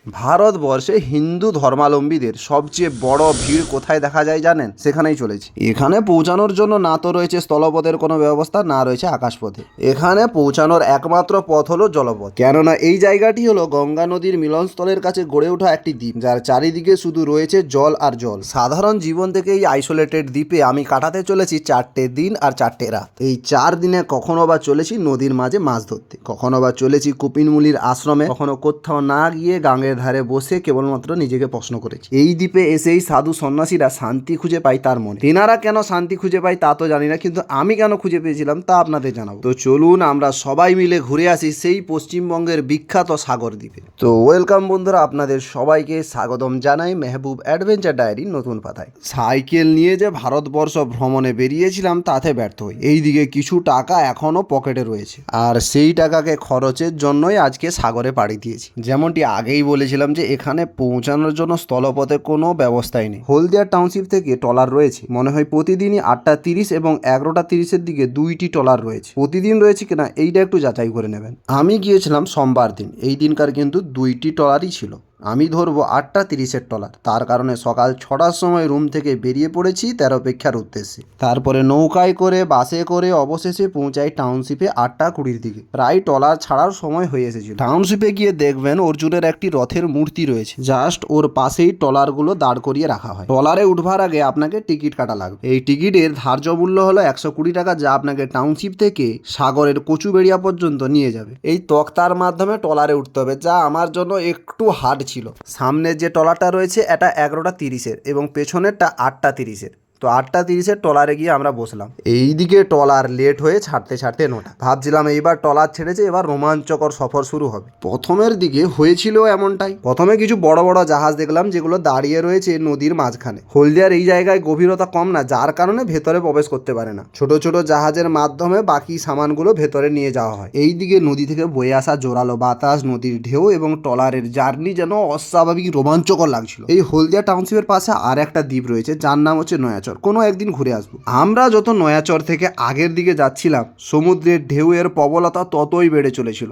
ভারতবর্ষে হিন্দু ধর্মাবলম্বীদের সবচেয়ে বড় ভিড় কোথায় দেখা যায় জানেন? সেখানেই চলেছি। এখানে পৌঁছানোর জন্য না তো রয়েছে স্থলপথের কোনো ব্যবস্থা, না রয়েছে আকাশপথে। এখানে পৌঁছানোর একমাত্র পথ হলো জলপথ। কেননা এই জায়গাটি হলো গঙ্গা নদীর মিলনস্থলের কাছে গড়ে ওঠা একটি দ্বীপ, যার চারিদিকে শুধু রয়েছে জল আর জল। সাধারণ জীবন থেকে এই আইসোলেটেড দ্বীপে আমি কাটাতে চলেছি 4টে দিন আর 4টে রাত। এই 4 দিনে কখনো বা চলেছি নদীর মাঝে মাছ ধরতে, কখনো বা চলেছি কপিনমুনির আশ্রমে, কখনো কোথাও না গিয়ে গাঙের ধারে বসে কেবলমাত্র নিজেকে প্রশ্ন করেছি এই দ্বীপে এসেই সাধু সন্ন্যাসীরা শান্তি খুঁজে পায় তার মনে। তেনারা কেন শান্তি খুঁজে পায় তা তো জানি না, কিন্তু আমি কেন খুঁজে পেয়েছিলাম তা আপনাদের জানাবো। তো চলুন আমরা সবাই মিলে ঘুরে আসি সেই পশ্চিমবঙ্গের বিখ্যাত সাগর দ্বীপে। তো ওয়েলকাম বন্ধুরা, আপনাদের সবাইকে স্বাগতম জানাই মেহবুব অ্যাডভেঞ্চার ডায়েরির নতুন পাতায়। সাইকেল নিয়ে যে ভারতবর্ষ ভ্রমণে বেরিয়েছিলাম তাতে ব্যর্থ হই। এইদিকে কিছু টাকা এখনো পকেটে রয়েছে, আর সেই টাকাকে খরচের জন্যই আজকে সাগরে পাড়ি দিয়েছি। যেমনটি আগেই বলেছিলাম যে এখানে পৌঁছানোর জন্য স্থলপথে কোনো ব্যবস্থাই নেই। হলদিয়া টাউনশিপ থেকে ট্রলার রয়েছে, মনে হয় প্রতিদিনই 8:30 এবং 11:30 দিকে 2টি ট্রলার রয়েছে। প্রতিদিন রয়েছে কিনা এইটা একটু যাচাই করে নেবেন। আমি গিয়েছিলাম সোমবার দিন, এই দিনকার কিন্তু 2টি ট্রলারই ছিল। আমি ধরবো 8:30 ট্রলার, তার কারণে সকাল 6টার সময় রুম থেকে বেরিয়ে পড়েছি 13 অপেক্ষার উদ্দেশ্যে। তারপরে নৌকায় করে বাসে করে অবশেষে পৌঁছাই টাউনশিপে 8:20 দিকে। প্রায় ট্রলার ছাড়ার সময় হয়ে এসেছিল। টাউনশিপে গিয়ে দেখবেন অর্জুনের একটি রথের মূর্তি রয়েছে, জাস্ট ওর পাশেই ট্রলারগুলো দাঁড় করিয়ে রাখা হয়। ট্রলারে উঠবার আগে আপনাকে টিকিট কাটা লাগবে। এই টিকিটের ধার্য মূল্য হলো 120 টাকা, যা আপনাকে টাউনশিপ থেকে সাগরের কচুবেড়িয়া পর্যন্ত নিয়ে যাবে। এই তক্তার মাধ্যমে ট্রলারে উঠতে হবে, যা আমার জন্য একটু হার্ড ছিল। সামনের যে ট্রলারটা রয়েছে এটা 11:30 এবং পেছনেরটা 8:30। তো 8:30 ট্রলারে গিয়ে আমরা বসলাম। এইদিকে ট্রলার লেট হয়ে ছাড়তে ছাড়তে 9টা। ভাবছিলাম এইবার ট্রলার ছেড়েছে, এবার রোমাঞ্চকর সফর শুরু হবে। প্রথমের দিকে হয়েছিল এমনটাই। প্রথমে কিছু বড় বড় জাহাজ দেখলাম যেগুলো দাঁড়িয়ে রয়েছে নদীর মাঝখানে। হলদিয়ার এই জায়গায় গভীরতা কম না, যার কারণে ভেতরে প্রবেশ করতে পারে না। ছোট ছোট জাহাজের মাধ্যমে বাকি সামানগুলো ভেতরে নিয়ে যাওয়া হয়। এইদিকে নদী থেকে বয়ে আসা জোরালো বাতাস, নদীর ঢেউ এবং ট্রলারের জার্নি যেন অস্বাভাবিক রোমাঞ্চকর লাগছিল। এই হলদিয়া টাউনশিপের পাশে আর একটা দ্বীপ রয়েছে যার নাম হচ্ছে নয়াচর। কোনো একদিন ঘুরে আসবো। আমরা যত নয়াচর থেকে আগের দিকে যাচ্ছিলাম, সমুদ্রের ঢেউয়ের প্রবলতা ততই বেড়ে চলেছিল।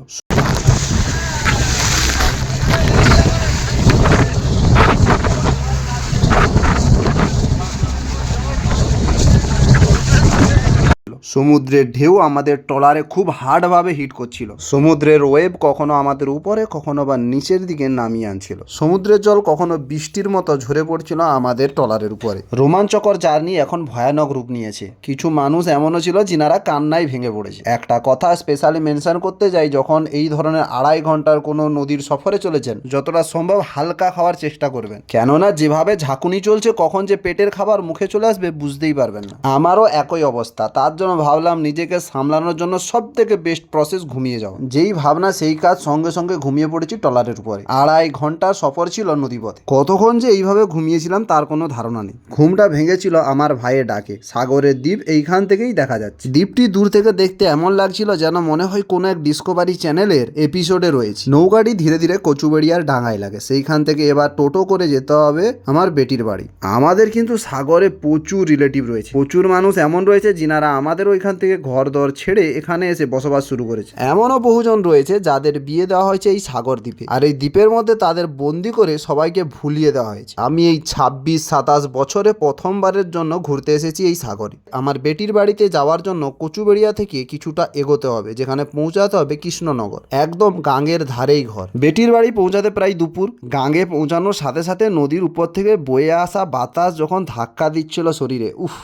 সমুদ্রের ঢেউ আমাদের ট্রলারে খুব হার্ডভাবে হিট করছিল। সমুদ্রের ওয়েভ কখনো আমাদের উপরে, কখনো বা নিচের দিকে নামিয়ে আনছিল। সমুদ্রের জল কখনো বৃষ্টির মতো ঝরে পড়ছিল আমাদের ট্রলারের উপরে। রোমাঞ্চকর জার্নি এখন ভয়ানক রূপ নিয়েছে। কিছু মানুষ এমনও ছিল যিনারা কান্নায় ভেঙে পড়েছে। একটা কথা স্পেশালি মেনশন করতে যাই, যখন এই ধরনের 2.5 ঘন্টার কোনো নদীর সফরে চলেছেন, যতটা সম্ভব হালকা খাওয়ার চেষ্টা করবেন। কেননা যেভাবে ঝাঁকুনি চলছে, কখন যে পেটের খাবার মুখে চলে আসবে বুঝতেই পারবেন না। আমারও একই অবস্থা। তার জন্য ভাবলাম নিজেকে সামলানোর জন্য সব থেকে বেস্ট প্রসেস ঘুমিয়ে যাও। যেই ভাবনা সেই কাজ, সঙ্গে সঙ্গে ঘুমিয়ে পড়েছি ট্রলারের উপরে। 2.5 ঘন্টার সফর ছিল নদীপথে। কতক্ষণ যে এইভাবে ঘুমিয়েছিলাম তার কোনো ধারণা নেই। ঘুমটা ভেঙেছিল আমার ভাইয়ের ডাকে। সাগরের দ্বীপ এইখান থেকেই দেখা যাচ্ছে। দ্বীপটি দূর থেকে দেখতে এমন লাগছিল যেন মনে হয় কোনো এক ডিসকভারি চ্যানেলের এপিসোডে রয়েছে। নৌকাটি ধীরে ধীরে কচুবেড়িয়ার ডাঙায় লাগে। সেইখান থেকে এবার টোটো করে যেতে হবে আমার বেটির বাড়ি। আমাদের কিন্তু সাগরে প্রচুর রিলেটিভ রয়েছে। প্রচুর মানুষ এমন রয়েছে যিনারা আমাদের ওইখান থেকে ঘর দর ছেড়ে এখানে এসে বসবাস শুরু করেছে। এমনও বহুজন রয়েছে যাদের বিয়ে দেওয়া হয়েছে এই সাগর দ্বীপে, আর এই দ্বীপের মধ্যে তাদের বন্দি করে সবাইকে ভুলিয়ে দেওয়া হয়েছে। আমি এই 26-27 বছরে প্রথমবারের জন্য ঘুরতে এসেছি এই সাগরে। আমার বেটির বাড়িতে যাওয়ার জন্য কচুবেড়িয়া থেকে কিছুটা এগোতে হবে, যেখানে পৌঁছাতে হবে কৃষ্ণনগর। একদম গাঙের ধারেই ঘর। বেটির বাড়ি পৌঁছাতে প্রায় দুপুর। গাঙে পৌঁছানোর সাথে সাথে নদীর উপর থেকে বয়ে আসা বাতাস যখন ধাক্কা দিচ্ছিল শরীরে, উফ,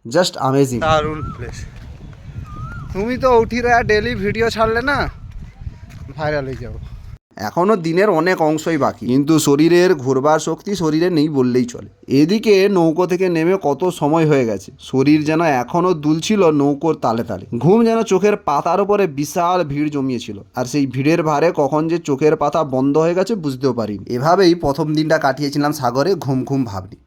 জাস্ট আমেজিং। দারুণ প্লেস। তুমি তো উঠিরা ডেলি ভিডিও ছাড়লে না, ভাইরাল হয়ে যাবো। এখনও দিনের অনেক অংশই বাকি, কিন্তু শরীরের ঘুরবার শক্তি শরীরে নেই বললেই চলে। এদিকে নৌকো থেকে নেমে কত সময় হয়ে গেছে, শরীর যেন এখনও দুলছিল নৌকোর তালে তালে। ঘুম যেন চোখের পাতার উপরে বিশাল ভিড় জমিয়েছিল, আর সেই ভিড়ের ভারে কখন যে চোখের পাতা বন্ধ হয়ে গেছে বুঝতেও পারিনি। এভাবেই প্রথম দিনটা কাটিয়েছিলাম সাগরে ঘুম ঘুম ভাবনি।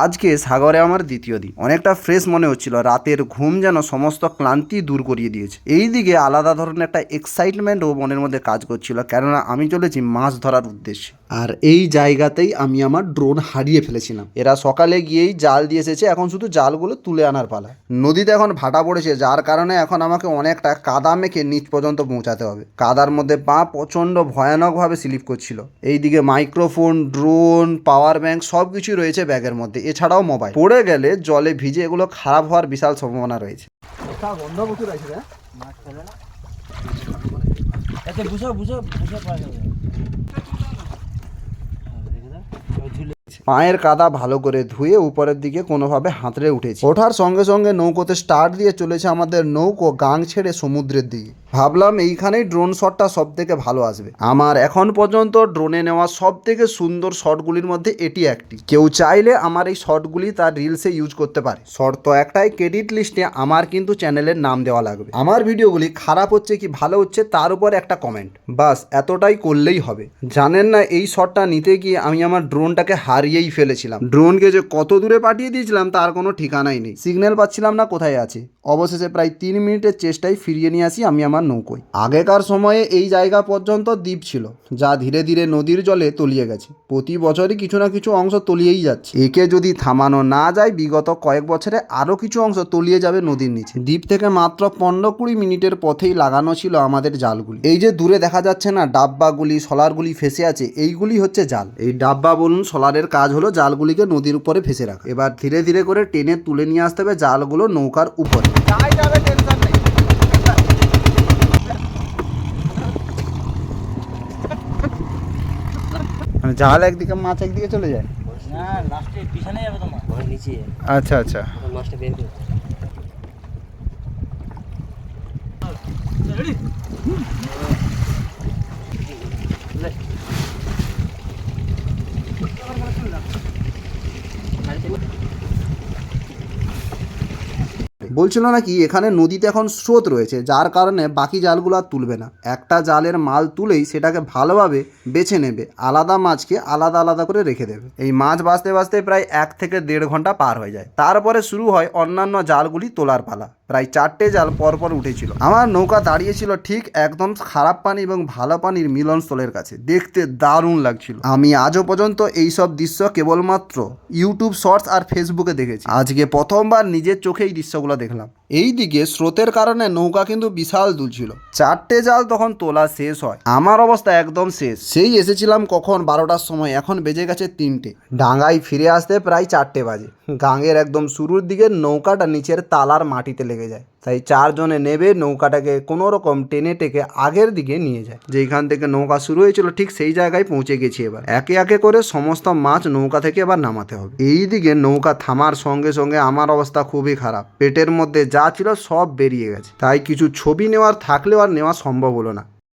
আজকে সাগরে আমার দ্বিতীয় দিন। অনেকটা ফ্রেশ মনে হচ্ছিল। রাতের ঘুম যেন সমস্ত ক্লান্তি দূর করিয়ে দিয়েছে। এই দিকে আলাদা ধরনের একটা এক্সাইটমেন্টও মনের মধ্যে কাজ করছিল, কেননা আমি চলেছি মাছ ধরার উদ্দেশ্যে। আর এই জায়গাতেই আমি আমার ড্রোন হারিয়ে ফেলেছিলাম। এরা সকালে গিয়েই জাল দিয়ে এসেছে, এখন শুধু জালগুলো তুলে আনার পালা। নদীতে এখন ভাটা পড়েছে, যার কারণে এখন আমাকে অনেকটা কাদা মেখে নিচ পর্যন্ত পৌঁছাতে হবে। কাদার মধ্যে পা প্রচণ্ড ভয়ানকভাবে স্লিপ করছিল। এইদিকে মাইক্রোফোন, ড্রোন, পাওয়ার ব্যাংক সব কিছুই রয়েছে ব্যাগের মধ্যে, এছাড়াও মোবাইল। পড়ে গেলে জলে ভিজে এগুলো খারাপ হওয়ার বিশাল সম্ভাবনা রয়েছে। পায়ের কাদা ভালো করে ধুয়ে উপরের দিকে কোনোভাবে হাতড়ে উঠেছি। ওঠার সঙ্গে সঙ্গে নৌকোতে স্টার্ট দিয়ে চলেছে আমাদের নৌকো গাং ছেড়ে সমুদ্রের দিকে। ভাবলাম এইখানেই ড্রোন শটটা সব থেকে ভালো আসবে। আমার এখন পর্যন্ত ড্রোনে নেওয়া সব থেকে সুন্দর শটগুলির মধ্যে এটি একটি। কেউ চাইলে আমার এই শটগুলি তার রিলসে ইউজ করতে পারে, শর্ত একটাই, ক্রেডিট লিস্টে আমার কিন্তু চ্যানেলের নাম দেওয়া লাগবে। আমার ভিডিওগুলি খারাপ হচ্ছে কি ভালো হচ্ছে তার উপর একটা কমেন্ট, বাস এতটাই করলেই হবে। জানেন না এই শটটা নিতে গিয়ে আমি আমার ড্রোনটাকে হারিয়েই ফেলেছিলাম। ড্রোনকে যে কত দূরে পাঠিয়ে দিয়েছিলাম তার কোনো ঠিকানাই নেই, সিগন্যাল পাচ্ছিলাম না কোথায় আছে। অবশেষে প্রায় 3 মিনিটের চেষ্টায় ফিরিয়ে নিয়ে আসি আমি আমার নৌকোয়। আগেকার সময়ে এই জায়গা পর্যন্ত দ্বীপ ছিল, যা ধীরে ধীরে নদীর জলে তলিয়ে গেছে। প্রতি বছরই কিছু না কিছু অংশ তলিয়েই যাচ্ছে। একে যদি থামানো না যায় বিগত কয়েক বছরে আরও কিছু অংশ তলিয়ে যাবে নদীর নিচে। দ্বীপ থেকে মাত্র 15-20 মিনিটের পথেই লাগানো ছিল আমাদের জালগুলি। এই যে দূরে দেখা যাচ্ছে না ডাব্বাগুলি, সলারগুলি ফেসে আছে, এইগুলি হচ্ছে জাল। এই ডাব্বা বলুন সলারের কাজ হলো জালগুলিকে নদীর উপরে ফেসে রাখা। এবার ধীরে ধীরে করে টেনে তুলে নিয়ে আসতে হবে জালগুলো নৌকার উপরে। জাল একদিকে, মাছ একদিকে চলে যায়। না লাস্টে পিছনে যাবে তোমার ঘরের নিচে। আচ্ছা আচ্ছা। মাছটা বের করে বলছিল নাকি এখানে নদীতে এখন স্রোত রয়েছে, যার কারণে বাকি জালগুলো আর তুলবে না। একটা জালের মাল তুলেই সেটাকে ভালোভাবে বেছে নেবে, আলাদা মাছকে আলাদা আলাদা করে রেখে দেবে। এই মাছ বাঁচতে বাঁচতে প্রায় 1 থেকে 1.5 ঘন্টা পার হয়ে যায়। তারপরে শুরু হয় অন্যান্য জালগুলি তোলার পালা। প্রায় 4টে জাল পরপর উঠেছিল। আমার নৌকা দাঁড়িয়েছিল ঠিক একদম খারাপ পানি এবং ভালো পানির মিলনস্থলের কাছে, দেখতে দারুণ লাগছিল। আমি আজও পর্যন্ত এইসব দৃশ্য কেবলমাত্র ইউটিউব শর্টস আর ফেসবুকে দেখেছি, আজকে প্রথমবার নিজের চোখে এই দৃশ্যগুলো দেখলাম। এই দিকে স্রোতের কারণে নৌকা কিন্তু বিশাল দুলছিল। 4টে জাল তখন তোলা শেষ হয়, আমার অবস্থা একদম শেষ। সেই এসেছিলাম কখন 12টার সময়, এখন বেজে গেছে 3টে। ডাঙ্গায় ফিরে আসতে প্রায় 4টে বাজে। গাঙের একদম শুরুর দিকে নৌকাটা নিচের তালার মাটিতে লেগে যায়, তাই 4 জনে নেবে নৌকাটাকে কোনো রকম টেনে টেকে আগের দিকে নিয়ে যায়। যেখান থেকে নৌকা শুরু হয়েছিল ঠিক সেই জায়গায় পৌঁছে গেছি। এবার একে একে করে সমস্ত মাছ নৌকা থেকে এবার নামাতে হবে। এই দিকে নৌকা থামার সঙ্গে সঙ্গে আমার অবস্থা খুবই খারাপ, পেটের মধ্যে যা ছিল সব বেরিয়ে গেছে। তাই কিছু ছবি নেওয়ার থাকলেও আর নেওয়া সম্ভব হলো না।